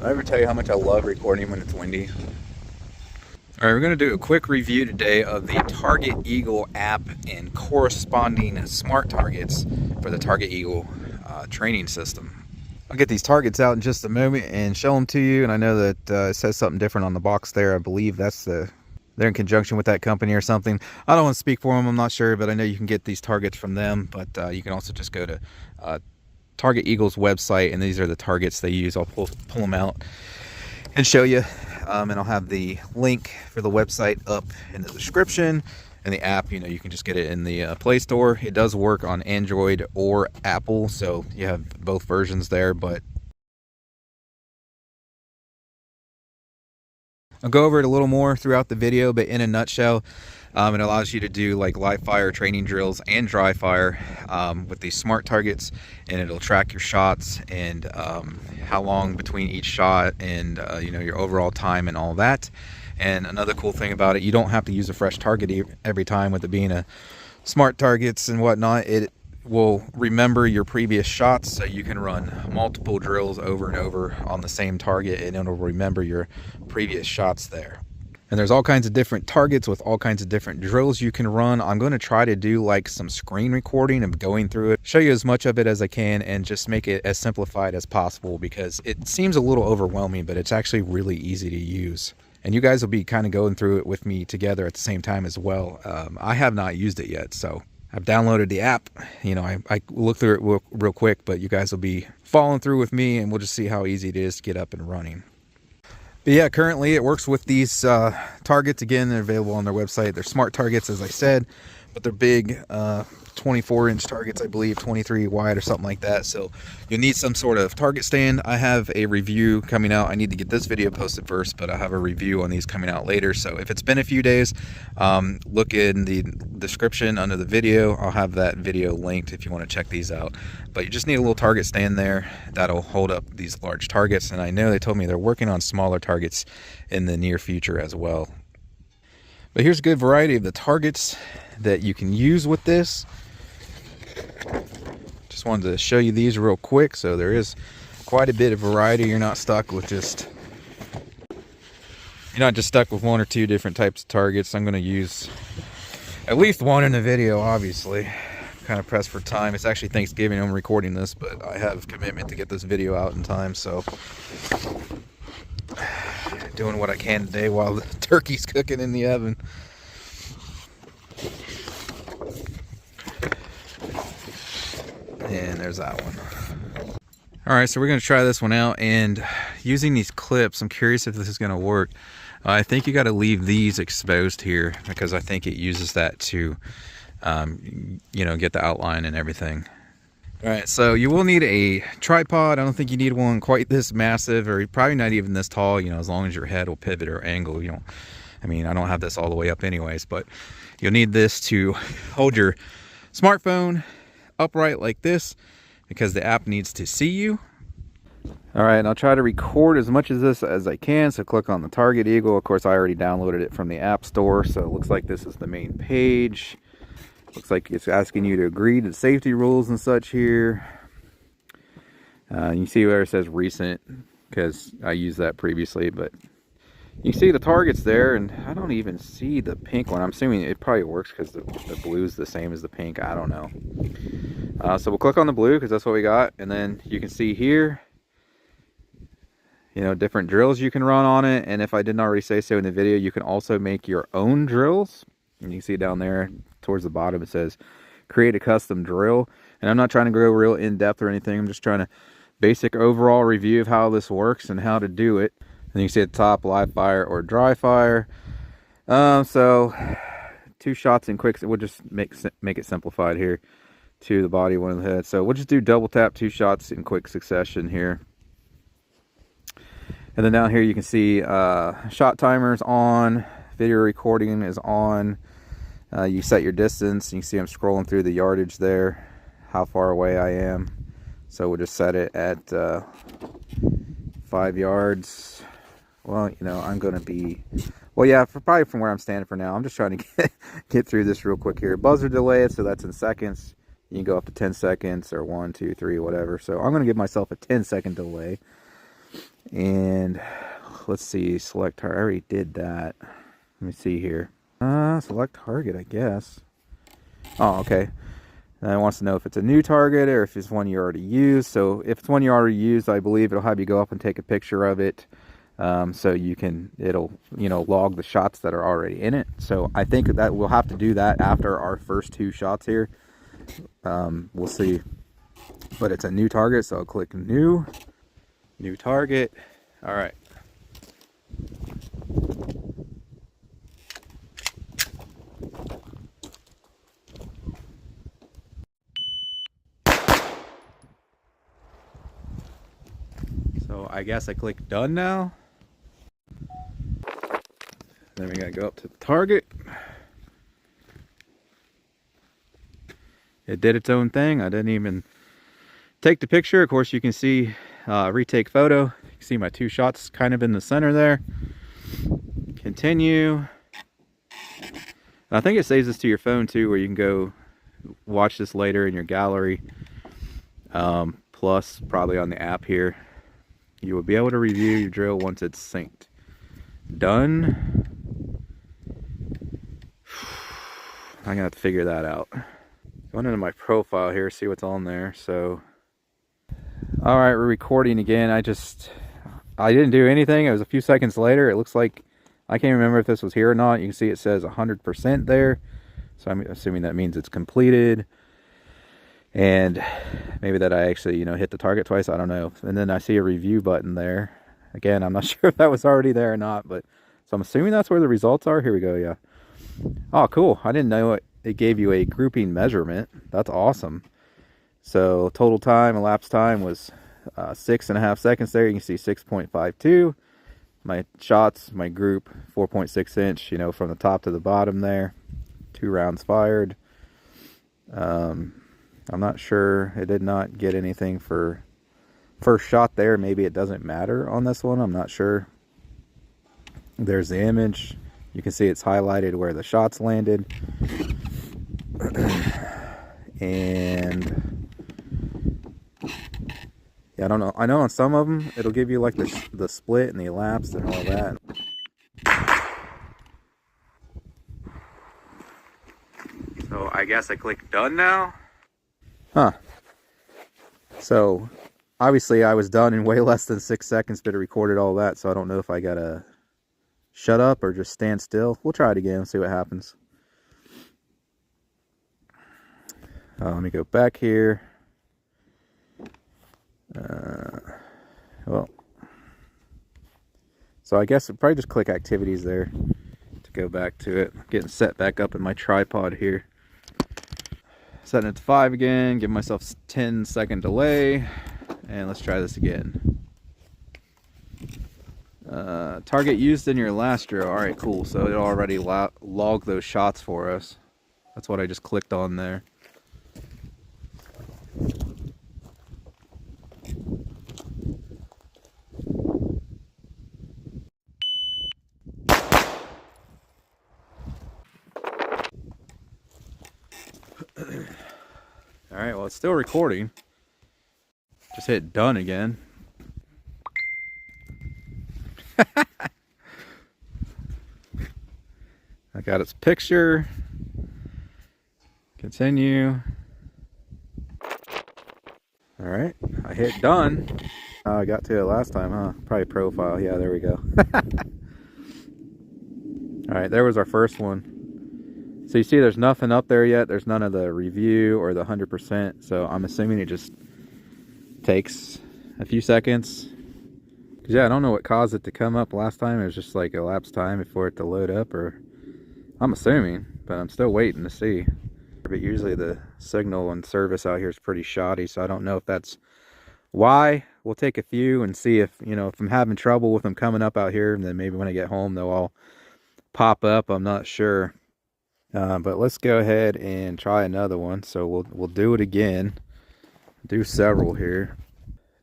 I ever tell you how much I love recording when it's windy? All right, we're going to do a quick review today of the Target Eagle app and corresponding smart targets for the Target Eagle training system. I'll get these targets out in just a moment and show them to you. And I know that it says something different on the box there. I believe they're in conjunction with that company or something. I don't want to speak for them, I'm not sure, but I know you can get these targets from them. But you can also just go to Target Eagle's website, and these are the targets they use. I'll pull them out and show you, and I'll have the link for the website up in the description. And the app, you know, you can just get it in the Play Store. It does work on Android or Apple, so you have both versions there. But I'll go over it a little more throughout the video, but in a nutshell, it allows you to do like live fire training drills and dry fire with these smart targets, and it'll track your shots and how long between each shot, and you know, your overall time and all that. And another cool thing about it, you don't have to use a fresh target every time. With it being a smart targets and whatnot, it will remember your previous shots, so you can run multiple drills over and over on the same target, and it'll remember your previous shots there. And there's all kinds of different targets with all kinds of different drills you can run. I'm going to try to do like some screen recording of going through it, show you as much of it as I can, and just make it as simplified as possible, because it seems a little overwhelming, but it's actually really easy to use. And you guys will be kind of going through it with me together at the same time as well. I have not used it yet, so I've downloaded the app. You know, I looked through it real quick, but you guys will be following through with me, and we'll just see how easy it is to get up and running. But yeah, currently it works with these targets. Again, they're available on their website. They're smart targets, as I said, but they're big 24-inch targets, I believe, 23 wide or something like that. So you'll need some sort of target stand. I have a review coming out. I need to get this video posted first, but I have a review on these coming out later. So if it's been a few days, look in the description under the video. I'll have that video linked if you want to check these out. But you just need a little target stand there that'll hold up these large targets. And I know they told me they're working on smaller targets in the near future as well. But here's a good variety of the targets that you can use with this. Just wanted to show you these real quick. So there is quite a bit of variety. You're not stuck with one or two different types of targets. I'm going to use at least one in the video, obviously. I'm kind of pressed for time. It's actually Thanksgiving. I'm recording this, but I have commitment to get this video out in time, so doing what I can today while the turkey's cooking in the oven. And there's that one. All right, so we're going to try this one out, and using these clips, I'm curious if this is going to work. I think you got to leave these exposed here, because I think it uses that to you know, get the outline and everything. All right, so you will need a tripod. I don't think you need one quite this massive, or probably not even this tall, you know, as long as your head will pivot or angle. You know, I mean, I don't have this all the way up anyways, but you'll need this to hold your smartphone upright like this, because the app needs to see you. All right, and I'll try to record as much of this as I can. So click on the Target Eagle. Of course, I already downloaded it from the App Store, so it looks like this is the main page. Looks like it's asking you to agree to safety rules and such here. You see where it says recent, because I used that previously, but you see the targets there, and I don't even see the pink one. I'm assuming it probably works because the blue is the same as the pink. I don't know. So we'll click on the blue because that's what we got, and then you can see here, you know, different drills you can run on it. And if I didn't already say so in the video, you can also make your own drills. And you can see down there towards the bottom it says create a custom drill. And I'm not trying to go real in depth or anything. I'm just trying to basic overall review of how this works and how to do it. And you can see at the top, live fire or dry fire. So 2 shots in quick. We'll just make it simplified here. 2 the body, 1 in the head. So we'll just do double tap 2 shots in quick succession here. And then down here you can see shot timers on, video recording is on. You set your distance. You can see I'm scrolling through the yardage there, how far away I am. So we'll just set it at 5 yards. Well, you know, I'm going to be, well, yeah, probably from where I'm standing for now. I'm just trying to get through this real quick here. Buzzer delay it, so that's in seconds. You can go up to 10 seconds or 1, 2, 3, whatever. So I'm going to give myself a 10-second delay. And let's see, select target. I already did that. Let me see here. Select target, I guess. Oh, okay. And it wants to know if it's a new target or if it's one you already used. So if it's one you already used, I believe it'll have you go up and take a picture of it. So you can, it'll, you know, log the shots that are already in it. So I think that we'll have to do that after our first 2 shots here. We'll see. But it's a new target, so I'll click new target. All right. So I guess I click done now. Then we gotta go up to the target. It did its own thing. I didn't even take the picture. Of course, you can see retake photo. You can see my 2 shots kind of in the center there. Continue. I think it saves this to your phone too, where you can go watch this later in your gallery. Plus, probably on the app here, you will be able to review your drill once it's synced. Done. I'm gonna have to figure that out. Going into my profile here, see what's on there. So, all right, we're recording again. I didn't do anything. It was a few seconds later. It looks like, I can't remember if this was here or not. You can see it says 100% there. So I'm assuming that means it's completed. And maybe that I actually, you know, hit the target twice. I don't know. And then I see a review button there. Again, I'm not sure if that was already there or not, but so I'm assuming that's where the results are. Here we go. Yeah. Oh, cool. I didn't know it gave you a grouping measurement. That's awesome. So total time, elapsed time was 6.5 seconds there. You can see 6.52. My shots, my group, 4.6 inch, you know, from the top to the bottom there. 2 rounds fired. I'm not sure. It did not get anything for first shot there. Maybe it doesn't matter on this one. I'm not sure. There's the image. You can see it's highlighted where the shots landed. And yeah, I don't know. I know on some of them it'll give you like the split and the elapsed and all that. So I guess I click done now. Huh. So obviously I was done in way less than 6 seconds, but it recorded all that. So I don't know if I gotta shut up or just stand still. We'll try it again and see what happens. Let me go back here. Well, so I guess I'll probably just click activities there to go back to it. Getting set back up in my tripod here. Setting it to 5 again, give myself 10-second delay, and let's try this again. Target used in your last drill. All right, cool. So it already logged those shots for us. That's what I just clicked on there. All right, well, it's still recording. Just hit done again. I got its picture. Continue. All right, I hit done. I got to it last time, huh? Probably profile. Yeah, there we go. All right, there was our first one. So you see there's nothing up there yet. There's none of the review or the 100%. So I'm assuming it just takes a few seconds. Cause yeah, I don't know what caused it to come up last time. It was just like elapsed time before it to load up, or I'm assuming, but I'm still waiting to see. But usually the signal and service out here is pretty shoddy, so I don't know if that's why. We'll take a few and see if, you know, if I'm having trouble with them coming up out here, and then maybe when I get home they'll all pop up. I'm not sure. But let's go ahead and try another one. So we'll do it again. Do several here.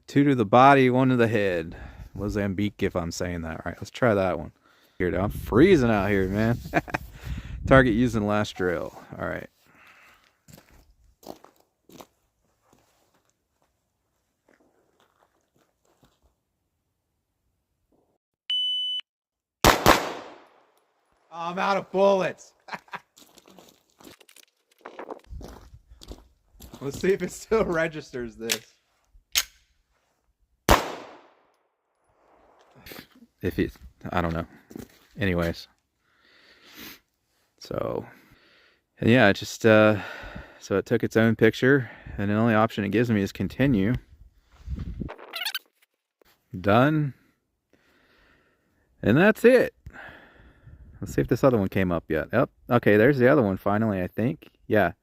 2 to the body, 1 to the head. Mozambique, if I'm saying that right. Let's try that one. Here, I'm freezing out here, man. Target using last drill. All right. I'm out of bullets. Let's see if it still registers this. If it, I don't know. Anyways. So, and yeah, it just, so it took its own picture, and the only option it gives me is continue. Done. And that's it. Let's see if this other one came up yet. Yep. Okay, there's the other one finally, I think. Yeah.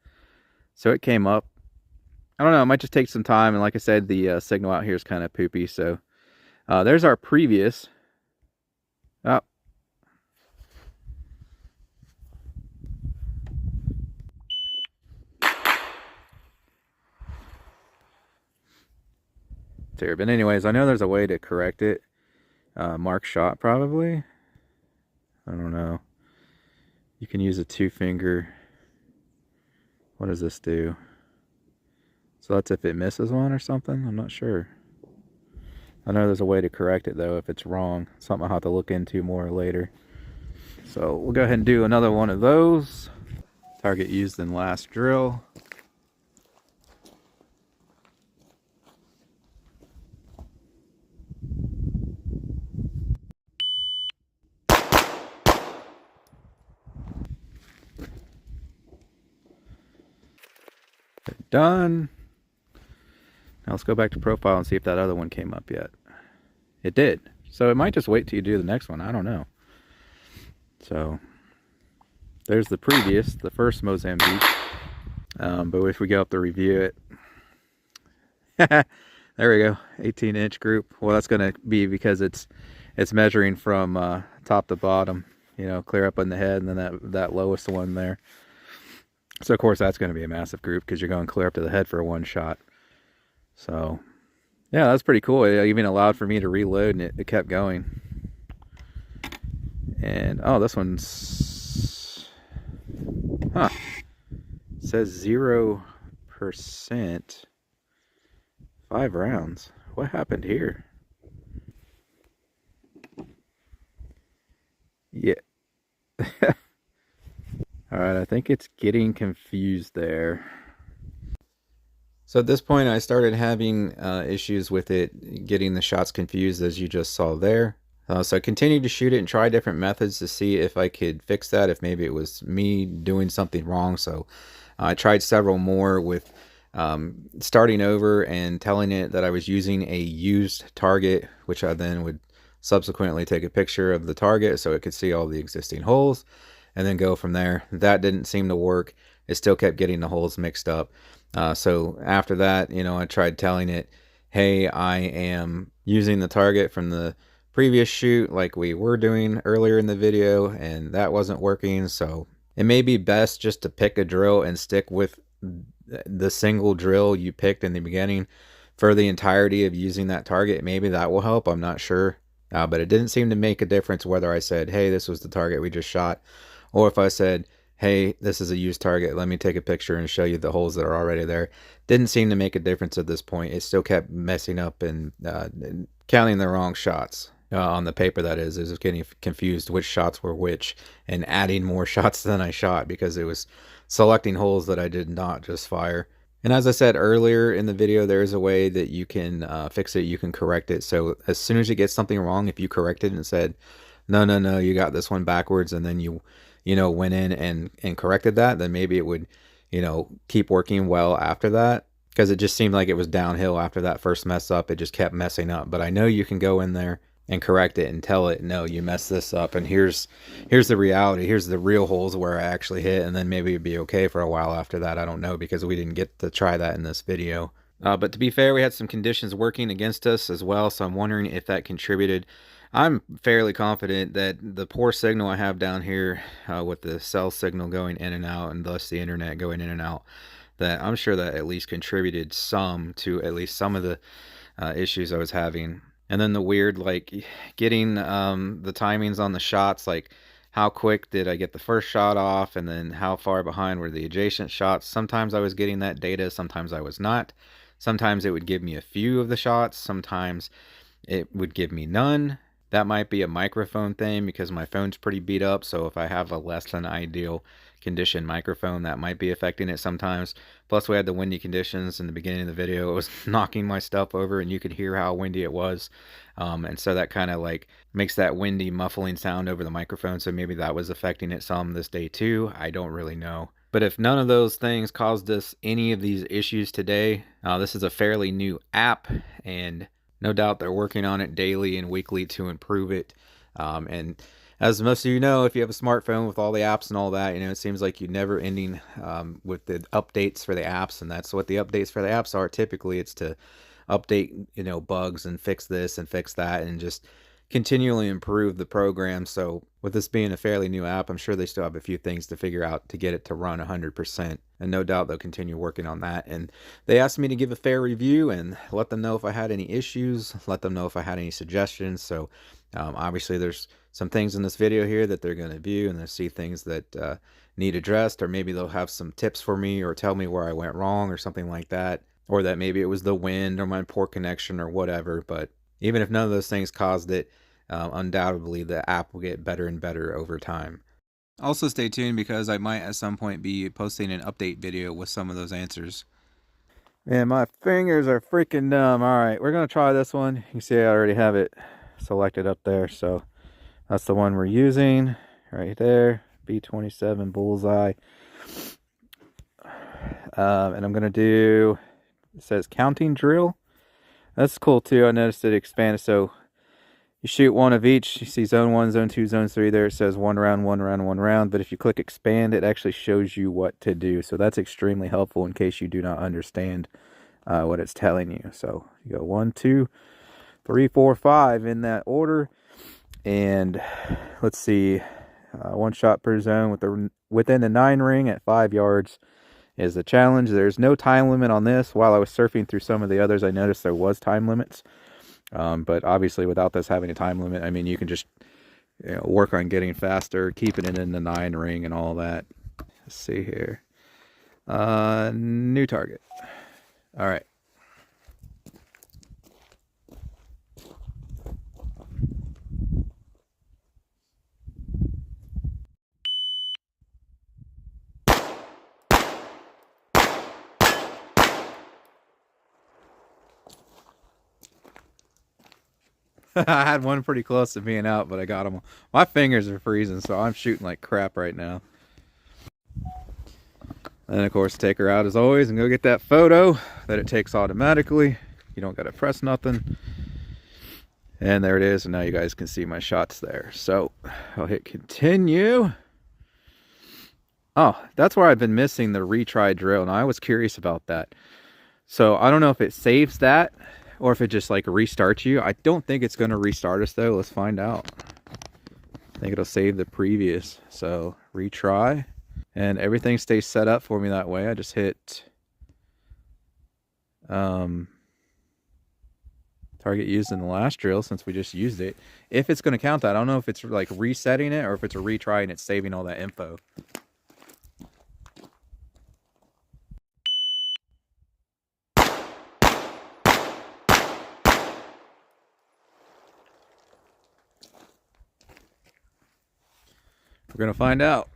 So it came up. I don't know, it might just take some time, and like I said, the signal out here is kind of poopy, so there's our previous. Oh. There, but anyways, I know there's a way to correct it. Mark shot probably. I don't know. You can use a 2-finger. What does this do? So that's if it misses one or something? I'm not sure. I know there's a way to correct it though if it's wrong. Something I'll have to look into more later. So we'll go ahead and do another one of those. Target used in last drill. Done. Now let's go back to profile and see if that other one came up yet. It did. So it might just wait till you do the next one. I don't know. So there's the previous, the first Mozambique. But if we go up to review it, there we go, 18-inch group. Well, that's going to be because it's measuring from top to bottom, you know, clear up on the head, and then that lowest one there. So of course that's going to be a massive group because you're going clear up to the head for one shot. So yeah, that's pretty cool. It even allowed for me to reload, and it kept going. And oh, this one's, huh, it says 0%, 5 rounds. What happened here? Yeah. Alright, I think it's getting confused there. So at this point I started having issues with it getting the shots confused, as you just saw there. So I continued to shoot it and try different methods to see if I could fix that, if maybe it was me doing something wrong. So I tried several more with starting over and telling it that I was using a used target, which I then would subsequently take a picture of the target so it could see all the existing holes, and then go from there. That didn't seem to work. It still kept getting the holes mixed up. So after that, you know, I tried telling it, hey, I am using the target from the previous shoot like we were doing earlier in the video, and that wasn't working. So it may be best just to pick a drill and stick with the single drill you picked in the beginning for the entirety of using that target. Maybe that will help. I'm not sure. But it didn't seem to make a difference whether I said, hey, this was the target we just shot, or if I said, hey, this is a used target, let me take a picture and show you the holes that are already there. Didn't seem to make a difference at this point. It still kept messing up and counting the wrong shots on the paper. That is, it was getting confused which shots were which, and adding more shots than I shot because it was selecting holes that I did not just fire. And as I said earlier in the video, there is a way that you can fix it. You can correct it. So as soon as you get something wrong, if you corrected and said, no, you got this one backwards, and then you know, went in and corrected that, then maybe it would, you know, keep working well after that. Because it just seemed like it was downhill after that first mess up. It just kept messing up. But I know you can go in there and correct it and tell it, no, you messed this up, and here's the reality, here's the real holes where I actually hit, and then maybe it'd be okay for a while after that. I don't know, because we didn't get to try that in this video. But to be fair, we had some conditions working against us as well, so I'm wondering if that contributed. I'm fairly confident that the poor signal I have down here with the cell signal going in and out, and thus the internet going in and out, that I'm sure that at least contributed some to at least some of the issues I was having. And then the weird, like, getting the timings on the shots, like how quick did I get the first shot off, and then how far behind were the adjacent shots. Sometimes I was getting that data, sometimes I was not. Sometimes it would give me a few of the shots, sometimes it would give me none. That might be a microphone thing because my phone's pretty beat up, so if I have a less than ideal condition microphone, that might be affecting it sometimes. Plus we had the windy conditions in the beginning of the video. It was knocking my stuff over and you could hear how windy it was. And so that kind of like makes that windy muffling sound over the microphone, so maybe that was affecting it some this day too. I don't really know. But if none of those things caused us any of these issues today, this is a fairly new app, and no doubt they're working on it daily and weekly to improve it. And as most of you know, if you have a smartphone with all the apps and all that, it seems like you're never ending with the updates for the apps. And that's what the updates for the apps are. Typically, it's to update, bugs and fix this and fix that and just continually improve the program. So with this being a fairly new app, I'm sure they still have a few things to figure out to get it to run 100%. And no doubt they'll continue working on that. And they asked me to give a fair review and let them know if I had any issues, let them know if I had any suggestions. So obviously there's some things in this video here that they're going to view, and they'll see things that need addressed, or maybe they'll have some tips for me or tell me where I went wrong or something like that, or that maybe it was the wind or my poor connection or whatever. But even if none of those things caused it, undoubtedly the app will get better and better over time. Also stay tuned because I might at some point be posting an update video with some of those answers. Man, my fingers are freaking numb. Alright, we're going to try this one. You can see I already have it selected up there. So that's the one we're using right there. B27 Bullseye. And I'm going to do, it says counting drill. That's cool too. I noticed it expanded. So you shoot one of each. You see zone 1, zone 2, zone 3 there. It says 1 round, 1 round, 1 round. But if you click expand, it actually shows you what to do. So that's extremely helpful in case you do not understand what it's telling you. So you go 1, 2, 3, 4, 5 in that order. And let's see, 1 shot per zone within the 9 ring at 5 yards is the challenge. There's no time limit on this. While I was surfing through some of the others, I noticed there was time limits. But obviously without this having a time limit, I mean, you can just work on getting faster, keeping it in the 9 ring and all that. Let's see here. New target. All right. I had one pretty close to being out, but I got them. My fingers are freezing, so I'm shooting like crap right now. And of course, take her out as always and go get that photo that it takes automatically. You don't got to press nothing. And there it is. And now you guys can see my shots there. So I'll hit continue. Oh, that's where I've been missing the retry drill. And I was curious about that. So I don't know if it saves that or if it just like restarts you. I don't think it's going to restart us though. Let's find out. I think it'll save the previous. So retry. And everything stays set up for me that way. I just hit target used in the last drill since we just used it. If it's going to count that, I don't know if it's like resetting it or if it's a retry and it's saving all that info. We're going to find out.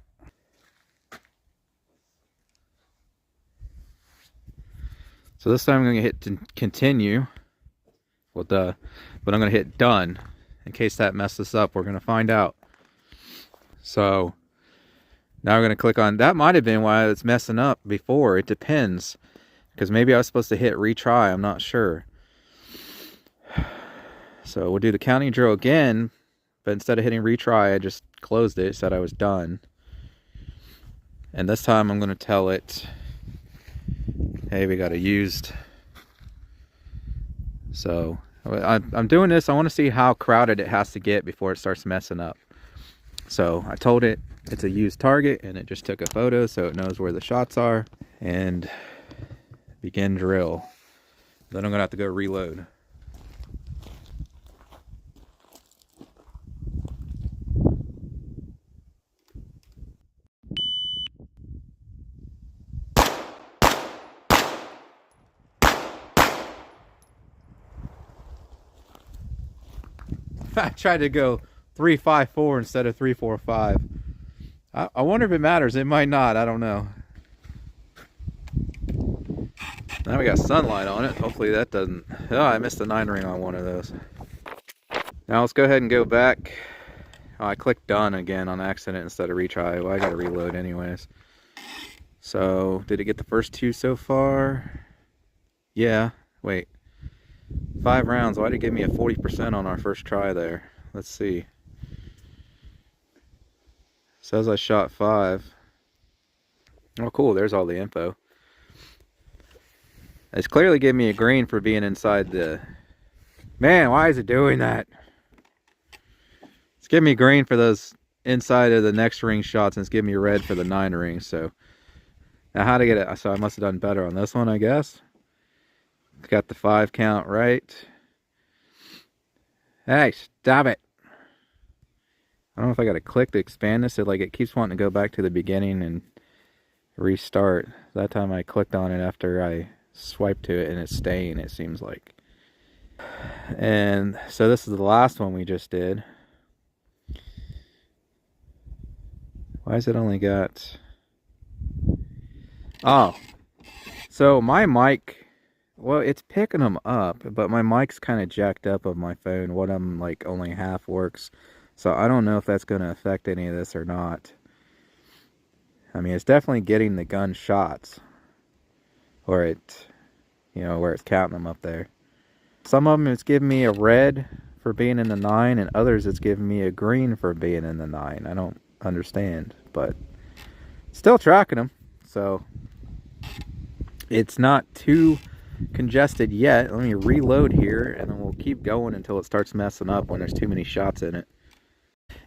So this time I'm going to hit continue. Well, but I'm going to hit done in case that messes up. We're going to find out. So now we're going to click on, that might have been why it's messing up before. It depends, because maybe I was supposed to hit retry. I'm not sure. So we'll do the counting drill again, but instead of hitting retry, I just closed it, said I was done. And this time I'm going to tell it, hey, we got a used. So I'm doing this. I want to see how crowded it has to get before it starts messing up. So I told it it's a used target, and it just took a photo so it knows where the shots are. And begin drill. Then I'm going to have to go reload. I tried to go 3-5-4 instead of 3-4-5. I wonder if it matters. It might not. I don't know. Now we got sunlight on it. Hopefully that doesn't... Oh, I missed a 9 ring on one of those. Now let's go ahead and go back. Oh, I clicked done again on accident instead of retry. Well, I got to reload anyways. So, did it get the first 2 so far? Yeah. Wait. 5 rounds. Why did it give me a 40% on our first try there? Let's see. Says I shot 5. Oh, cool. There's all the info. It's clearly giving me a green for being inside the... Man, why is it doing that? It's giving me green for those inside of the next ring shots, and it's giving me red for the 9 rings. So, now how to get it? So I must have done better on this one, I guess. Got the 5 count right. Hey, stop it. I don't know if I got to click to expand this. It keeps wanting to go back to the beginning and restart. That time I clicked on it after I swiped to it, and it's staying, it seems like. And so this is the last one we just did. Why is it only got... Oh. So my mic, well, it's picking them up, but my mic's kind of jacked up of my phone. One of them only half works. So I don't know if that's going to affect any of this or not. I mean, it's definitely getting the gun shots. Or it, where it's counting them up there. Some of them it's giving me a red for being in the 9, and others it's giving me a green for being in the 9. I don't understand, but still tracking them. So it's not too congested yet. Let me reload here, and then we'll keep going until it starts messing up when there's too many shots in it.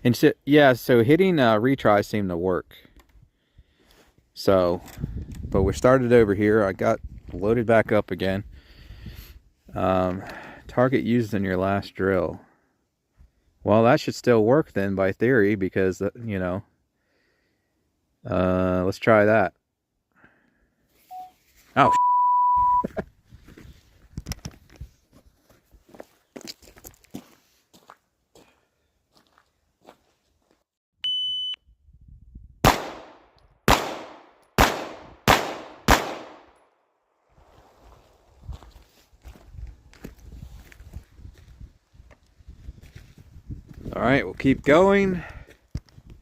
And so, yeah, so hitting retry seemed to work. So, but we started over here. I got loaded back up again. Target used in your last drill. Well, that should still work then by theory, because, let's try that. Oh, all right, we'll keep going.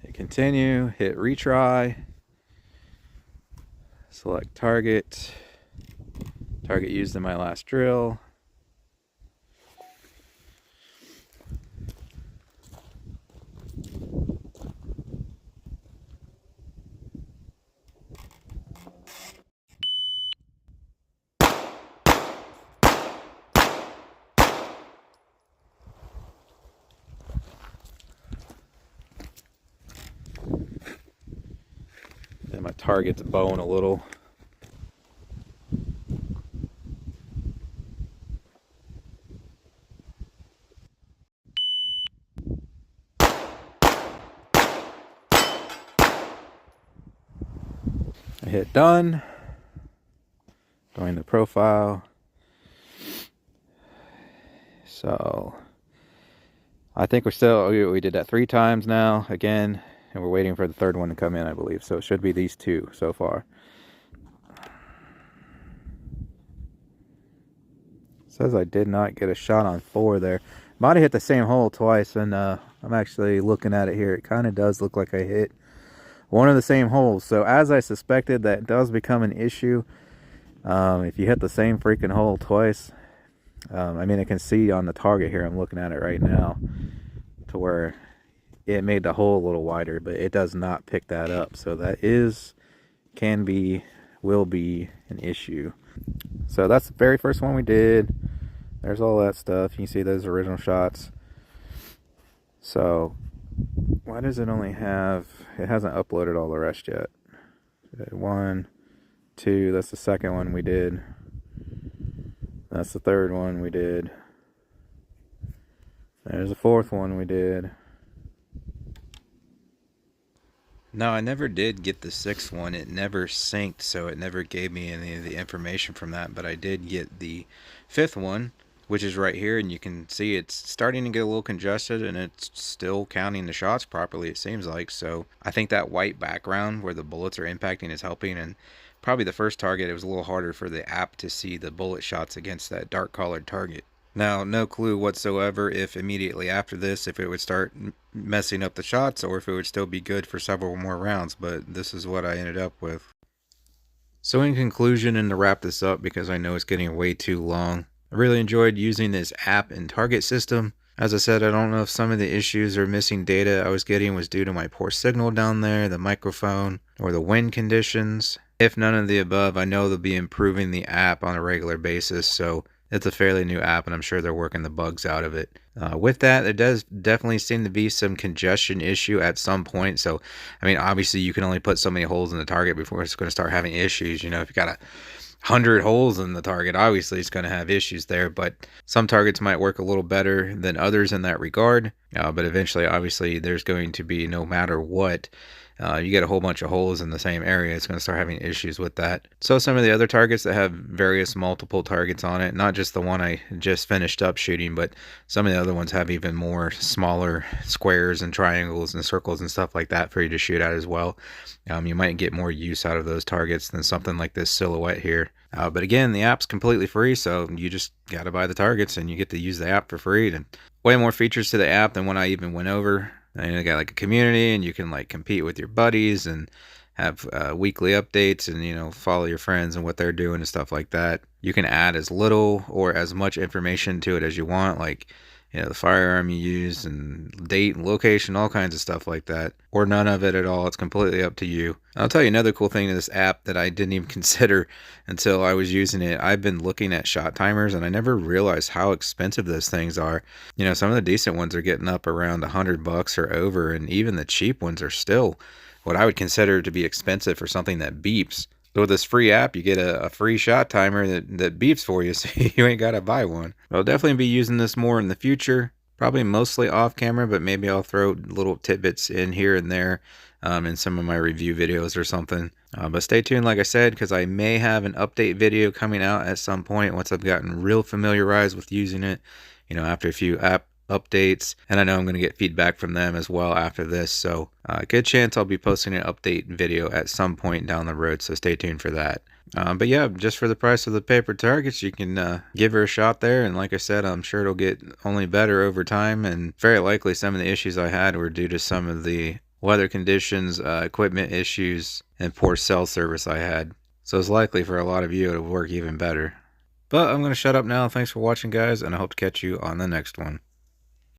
Hit continue, hit retry. Select target. Target used in my last drill. And my target's bowing a little. I hit done. Doing the profile. So I think we did that 3 times now again, and we're waiting for the 3rd one to come in, I believe. So it should be these 2 so far. Says I did not get a shot on 4 there. Might have hit the same hole twice, and I'm actually looking at it here. It kind of does look like I hit one of the same holes. So as I suspected, that does become an issue. If you hit the same freaking hole twice, I mean, I can see on the target here, I'm looking at it right now, to where it made the hole a little wider, but it does not pick that up. So that will be an issue. So that's the very first one we did. There's all that stuff. You can see those original shots. So why does it only have, it hasn't uploaded all the rest yet. 1, 2, that's the second one we did. That's the third one we did. There's the fourth one we did. No, I never did get the sixth one. It never synced, so it never gave me any of the information from that. But I did get the fifth one, which is right here, and you can see it's starting to get a little congested, and it's still counting the shots properly, it seems like. So I think that white background where the bullets are impacting is helping, and probably the first target, it was a little harder for the app to see the bullet shots against that dark colored target. Now, no clue whatsoever if immediately after this, if it would start messing up the shots or if it would still be good for several more rounds, but this is what I ended up with. So in conclusion, and to wrap this up because I know it's getting way too long, I really enjoyed using this app and target system. As I said, I don't know if some of the issues or missing data I was getting was due to my poor signal down there, the microphone, or the wind conditions. If none of the above, I know they'll be improving the app on a regular basis, so it's a fairly new app, and I'm sure they're working the bugs out of it. With that, there does definitely seem to be some congestion issue at some point. So, I mean, obviously, you can only put so many holes in the target before it's going to start having issues. You know, if you got 100 holes in the target, obviously it's going to have issues there, but some targets might work a little better than others in that regard. But eventually, obviously, there's going to be, no matter what, you get a whole bunch of holes in the same area, it's going to start having issues with that. So some of the other targets that have various multiple targets on it, not just the one I just finished up shooting, but some of the other ones have even more smaller squares and triangles and circles and stuff like that for you to shoot at as well. You might get more use out of those targets than something like this silhouette here. But again, the app's completely free, so you just got to buy the targets and you get to use the app for free. And way more features to the app than what I even went over. And you got like a community, and you can like compete with your buddies and have weekly updates, and you know, follow your friends and what they're doing and stuff like that. You can add as little or as much information to it as you want, like, you know, the firearm you use and date and location, all kinds of stuff like that, or none of it at all. It's completely up to you. I'll tell you another cool thing to this app that I didn't even consider until I was using it. I've been looking at shot timers, and I never realized how expensive those things are. You know, some of the decent ones are getting up around $100 or over, and even the cheap ones are still what I would consider to be expensive for something that beeps. So with this free app, you get a free shot timer that beeps for you, so you ain't got to buy one. I'll definitely be using this more in the future, probably mostly off camera, but maybe I'll throw little tidbits in here and there in some of my review videos or something. But stay tuned, like I said, because I may have an update video coming out at some point once I've gotten real familiarized with using it, you know, after a few app updates, and I know I'm going to get feedback from them as well after this, so good chance I'll be posting an update video at some point down the road, so stay tuned for that. But yeah, just for the price of the paper targets, you can give her a shot there, and like I said, I'm sure it'll get only better over time, and very likely some of the issues I had were due to some of the weather conditions, equipment issues, and poor cell service I had, so it's likely for a lot of you it'll work even better. But I'm going to shut up now. Thanks for watching, guys, and I hope to catch you on the next one.